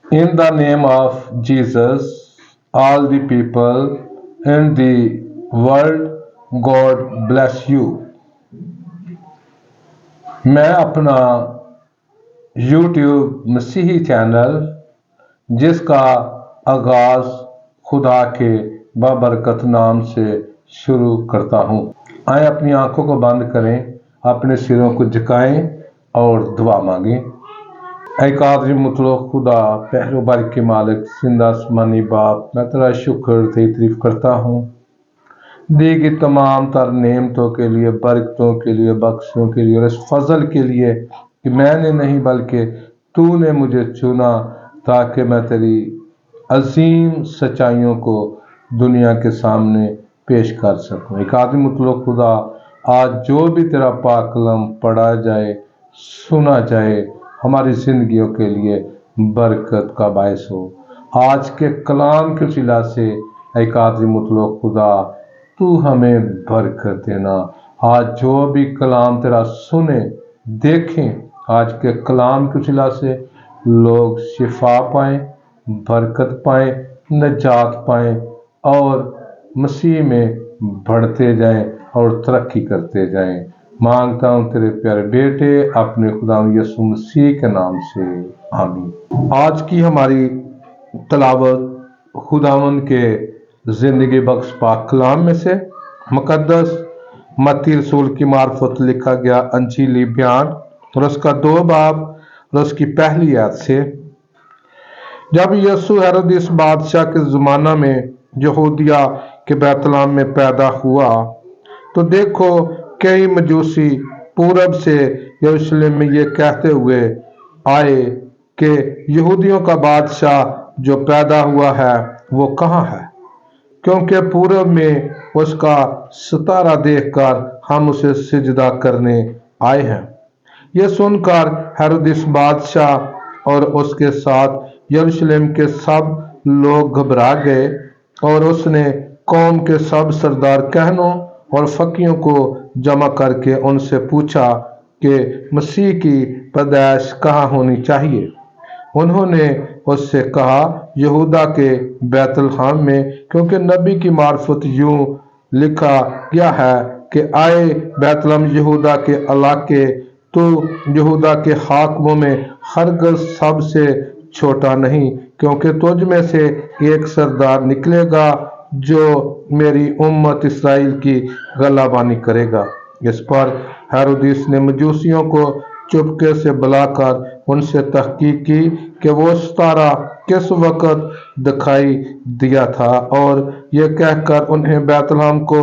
In the name of Jesus, all the people in the world, God bless you. मैं अपना YouTube मसीही channel जिसका आगाज खुदा के बाबरकत नाम से शुरू करता हूँ। आए अपनी आंखों को बंद करें, अपने सिरों को झुकाएं और दुआ मांगें। ऐ कादर मुतलक खुदा, पहरो बार के मालिक, जिंदा आसमानी बाप, मैं तेरा शुक्र तेरी तारीफ करता हूँ दी गई तमाम तर नेमतों के लिए, बरकतों के लिए, बख्शों के लिए और इस फजल के लिए कि मैंने नहीं बल्कि तूने मुझे चुना ताकि मैं तेरी अजीम सच्चाइयों को दुनिया के सामने पेश कर सकूं। एक आदमी मुतलक खुदा, आज जो भी तेरा पाक कलम पढ़ा जाए, सुना जाए, हमारी जिंदगियों के लिए बरकत का बायस हो। आज के कलाम के वसीला से एक आदमी मुतलक खुदा, तू हमें बरकत देना। आज जो भी कलाम तेरा सुने, देखें, आज के कलाम के वसीला से लोग शिफा पाएं, बरकत पाएं, नजात पाएं और मसीह में बढ़ते जाएं और तरक्की करते जाएं। मांगता हूं तेरे प्यारे बेटे अपने खुदा यीशु मसीह के नाम से, आमीन। आज की हमारी तलावत खुदावन के जिंदगी बख्श पाक कलाम में से मुकद्दस मत्ती रसूल की मार्फत लिखा गया अंजीली बयान और उसका 2 बाब और उसकी पहली आयत से। जब यीशु हेरोदेस बादशाह के ज़माना में यहूदिया के बैतलहम में पैदा हुआ तो देखो, कई मजूसी पूरब से यरूशलेम में ये कहते हुए आए कि यहूदियों का बादशाह जो पैदा हुआ है वो कहाँ है, क्योंकि पूरब में उसका सितारा देखकर हम उसे सिजदा करने आए हैं। ये सुनकर हेरोदेस बादशाह और उसके साथ यरूशलेम के सब लोग घबरा गए और उसने कौम के सब सरदार कहनों और फकीयों को जमा करके उनसे पूछा कि मसीह की पैदाइश कहाँ होनी चाहिए। उन्होंने उससे कहा, यहूदा के बैतलहम में, क्योंकि नबी की मार्फत यूं लिखा गया है कि आए बैतलहम यहूदा के इलाके, तो यहूदा के हाकिमों में हरगिज़ सबसे छोटा नहीं, क्योंकि तुझ में से एक सरदार निकलेगा जो मेरी उम्मत इस्राएल की गलाबानी करेगा। इस पर हेरोदेस ने मजूसियों को चुपके से बुलाकर उनसे तहकीक की कि वो सितारा किस वक्त दिखाई दिया था और ये कहकर उन्हें बैतलहम को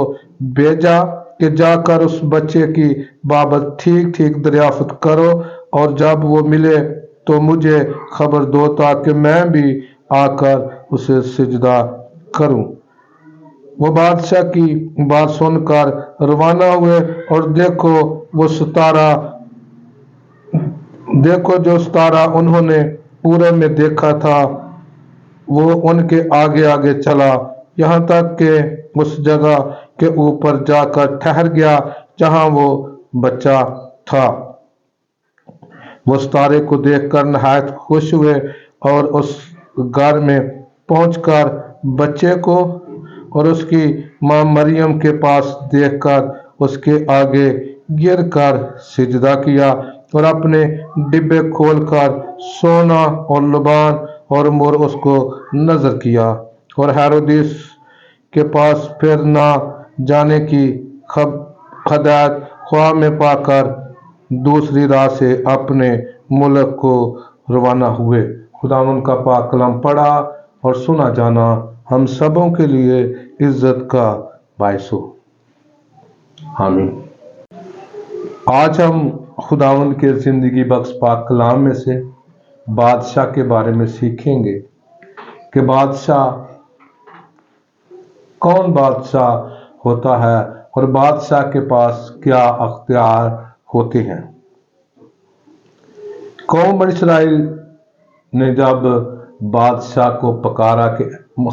भेजा कि जाकर उस बच्चे की बाबत ठीक ठीक दरियाफ्त करो और जब वो मिले तो मुझे खबर दो ताकि मैं भी आकर उसे सिजदा करूं। वो बादशाह की बात सुनकर रवाना हुए और देखो जो सितारा उन्होंने पूरब में देखा था वो उनके आगे आगे चला, यहाँ तक कि उस जगह के ऊपर जाकर ठहर गया जहाँ वो बच्चा था। वो सितारे को देखकर नहायत खुश हुए और उस घर में पहुंचकर बच्चे को और उसकी मां मरियम के पास देखकर उसके आगे गिरकर सिजदा किया और अपने डिब्बे खोलकर सोना और लुबान और मोर उसको नजर किया और हेरोदेस के पास फिर ना जाने की हदायत ख्वाब में पाकर दूसरी राह से अपने मुल्क को रवाना हुए। खुदावन का पाक कलाम पढ़ा और सुना जाना हम सबों के लिए इज्जत का बायस हो, आमीन। आज हम खुदावन के जिंदगी बख्श पाक कलाम में से बादशाह के बारे में सीखेंगे कि बादशाह कौन बादशाह होता है और बादशाह के पास क्या अख्तियार होते हैं। कौम बनी इस्राएल ने जब बादशाह को पकारा कि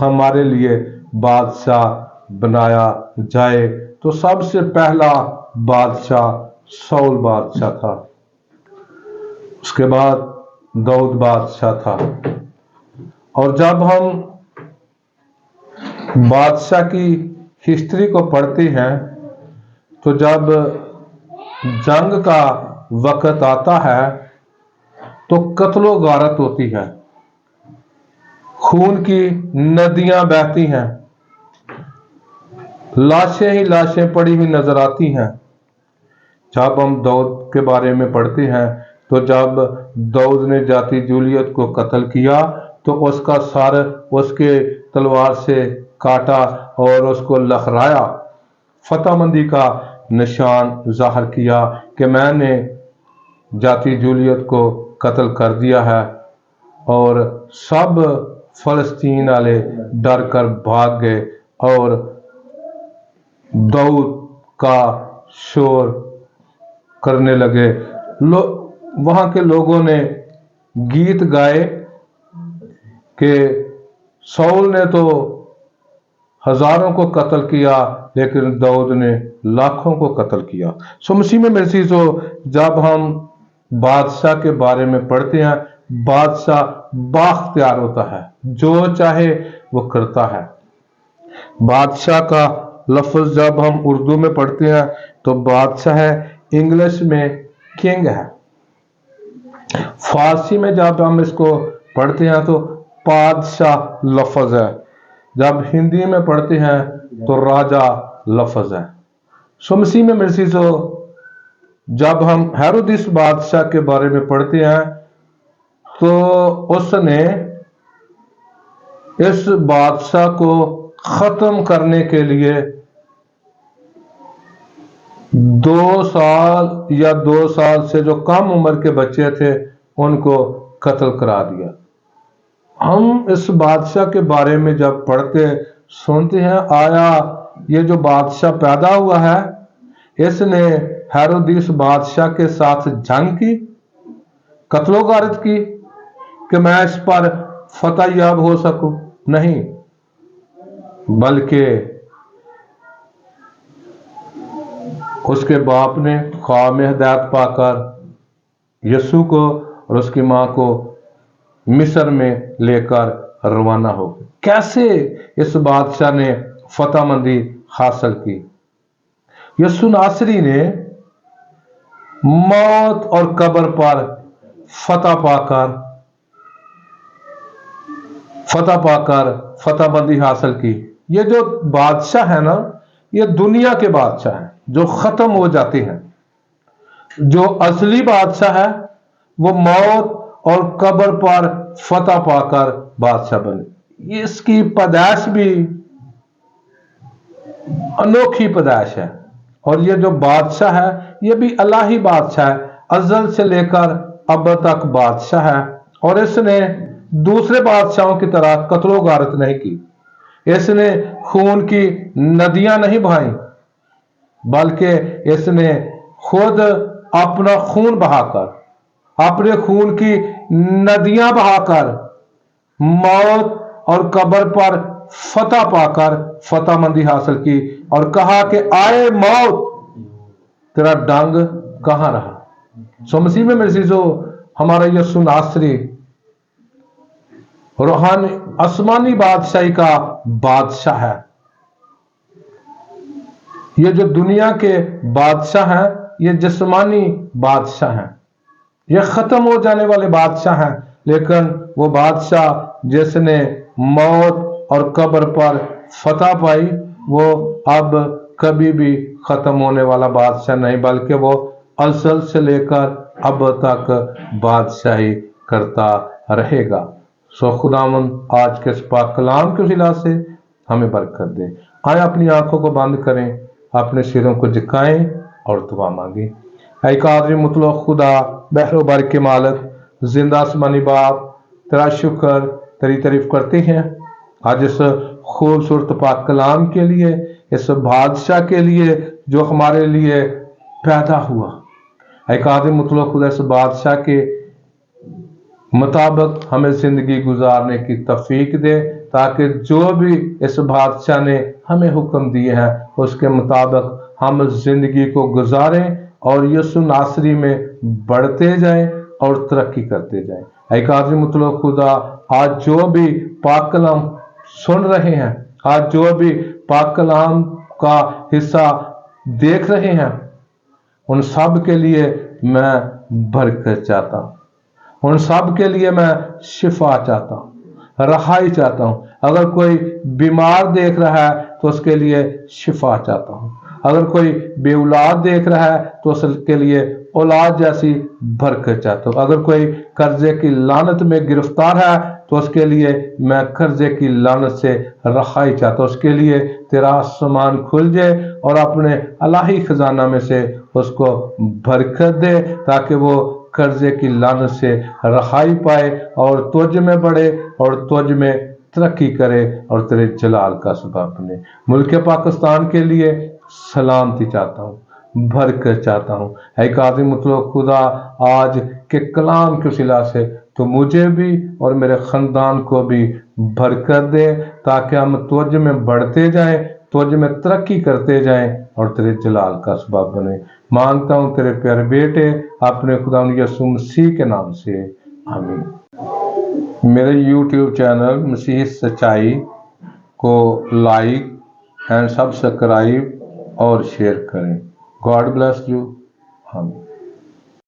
हमारे लिए बादशाह बनाया जाए तो सबसे पहला बादशाह शाऊल बादशाह था, उसके बाद दाऊद बादशाह था اور جب ہم بادشاہ کی ہسٹری کو پڑھتے ہیں تو جب جنگ کا وقت آتا ہے تو قتل و غارت ہوتی ہے، خون کی ندیاں بہتی ہیں، لاشیں ہی لاشیں پڑی ہوئی نظر آتی ہیں۔ جب ہم داؤد کے بارے میں پڑھتے ہیں تو جب داؤد نے جاتی جولیت کو قتل کیا تو اس کا سر اس کے تلوار سے کاٹا اور اس کو لخرایا، فتح مندی کا نشان ظاہر کیا کہ میں نے جاتی جولیت کو قتل کر دیا ہے، اور سب فلسطین والے ڈر کر بھاگ گئے اور داؤد کا شور کرنے لگے۔ وہاں کے لوگوں نے گیت گائے کہ ساؤل نے تو ہزاروں کو قتل کیا لیکن داؤد نے لاکھوں کو قتل کیا۔ مسیح میں میری چیزوں، جب ہم بادشاہ کے بارے میں پڑھتے ہیں، بادشاہ بااختیار ہوتا ہے، جو چاہے وہ کرتا ہے۔ بادشاہ کا لفظ جب ہم اردو میں پڑھتے ہیں تو بادشاہ ہے، انگلش میں کنگ ہے، فارسی میں جب ہم اس کو پڑھتے ہیں تو پادشاہ لفظ ہے، جب ہندی میں پڑھتے ہیں تو راجا لفظ ہے۔ مسیح میں میری چیزوں، جب ہم ہیرودیس بادشاہ کے بارے میں پڑھتے ہیں تو اس نے اس بادشاہ کو ختم کرنے کے لیے 2 سال یا 2 سال سے جو کم عمر کے بچے تھے ان کو قتل کرا دیا۔ ہم اس بادشاہ کے بارے میں جب پڑھتے سنتے ہیں، آیا یہ جو بادشاہ پیدا ہوا ہے اس نے ہیرودیس بادشاہ کے ساتھ جنگ کی، قتل و غارت کی کہ میں اس پر فتح یاب ہو سکوں؟ نہیں، بلکہ اس کے باپ نے خواب میں ہدایت پا کر یسوع کو اور اس کی ماں کو مصر میں لے کر روانہ ہو گئے۔ کیسے اس بادشاہ نے فتح مندی حاصل کی؟ یسوع ناصری نے موت اور قبر پر فتح پا کر فتح بندی حاصل کی۔ یہ جو بادشاہ ہے نا، یہ دنیا کے بادشاہ ہیں جو ختم ہو جاتے ہیں۔ جو اصلی بادشاہ ہے وہ موت اور قبر پر فتح پا کر بادشاہ بنے۔ اس کی پیدائش بھی انوکھی پیدائش ہے، اور یہ جو بادشاہ ہے یہ بھی الہی بادشاہ ہے، ازل سے لے کر اب تک بادشاہ ہے، اور اس نے دوسرے بادشاہوں کی طرح قتل و غارت نہیں کی، اس نے خون کی ندیاں نہیں بہائیں، بلکہ اس نے خود اپنا خون بہا کر، اپنے خون کی ندیاں بہا کر موت اور قبر پر فتح پا کر فتح مندی حاصل کی، اور کہا کہ آئے موت تیرا ڈنگ کہاں رہا۔ مسیح میں میرے عزیزو، ہمارا یسوع ناصری روحانی آسمانی بادشاہی کا بادشاہ ہے۔ یہ جو دنیا کے بادشاہ ہیں یہ جسمانی بادشاہ ہیں، یہ ختم ہو جانے والے بادشاہ ہیں، لیکن وہ بادشاہ جس نے موت اور قبر پر فتح پائی وہ اب کبھی بھی ختم ہونے والا بادشاہ نہیں، بلکہ وہ ازل سے لے کر اب تک بادشاہی کرتا رہے گا۔ خداوند آج کے اس پاک کلام کے وسیلہ سے ہمیں برکت دے۔ آئیں اپنی آنکھوں کو بند کریں، اپنے سروں کو جھکائیں اور دعا مانگیں۔ اے قادر مطلق خدا، بحر و بر کے مالک، زندہ آسمانی باپ، تیرا شکر، تیری تعریف کرتے ہیں آج اس خوبصورت پاک کلام کے لیے، اس بادشاہ کے لیے جو ہمارے لیے پیدا ہوا۔ اے قادر مطلق خدا، اس بادشاہ کے مطابق ہمیں زندگی گزارنے کی توفیق دے، تاکہ جو بھی اس بادشاہ نے ہمیں حکم دیے ہیں اس کے مطابق ہم زندگی کو گزاریں اور یسوع ناصری میں بڑھتے جائیں اور ترقی کرتے جائیں۔ اے قادر مطلق خدا، आज जो भी पाक कलाम सुन रहे हैं, आज जो भी पाक कलाम का हिस्सा देख रहे हैं, उन सब के लिए मैं बरकत चाहता हूँ, उन सब के लिए मैं शिफा चाहता हूँ, रहाई चाहता हूँ। अगर कोई बीमार देख रहा है तो उसके लिए शिफा चाहता हूँ, अगर कोई बेऔलाद देख रहा है तो उसके लिए औलाद जैसी बरकत चाहता हूँ, अगर कोई कर्जे की लानत में गिरफ्तार है तो उसके लिए मैं कर्जे की लानत से रहाई चाहता हूँ, उसके लिए तेरा आसमान खुल जाए और अपने अलाही खजाना में से उसको बरकत दे, ताकि वो कर्जे की लानत से रहाई पाए और तुझ में बढ़े और तुझ में तरक्की करे और तेरे जलाल का सबब बने। मुल्क पाकिस्तान के लिए सलामती चाहता हूँ, बरकत चाहता हूँ। ऐ कादिर मुतलक खुदा, आज के कलाम के सिला से तो मुझे भी और मेरे खानदान को भी बरकत दे, ताकि हम तुझ में बढ़ते जाएं, तुझ में तरक्की करते जाएं और तेरे जलाल का सबब बने। मांगता हूँ तेरे प्यारे बेटे अपने खुदा यीशु मसीह के नाम से, आमीन। मेरे YouTube चैनल मसीह सच्चाई को लाइक एंड सब्सक्राइब और शेयर करें। God bless you. आमीन।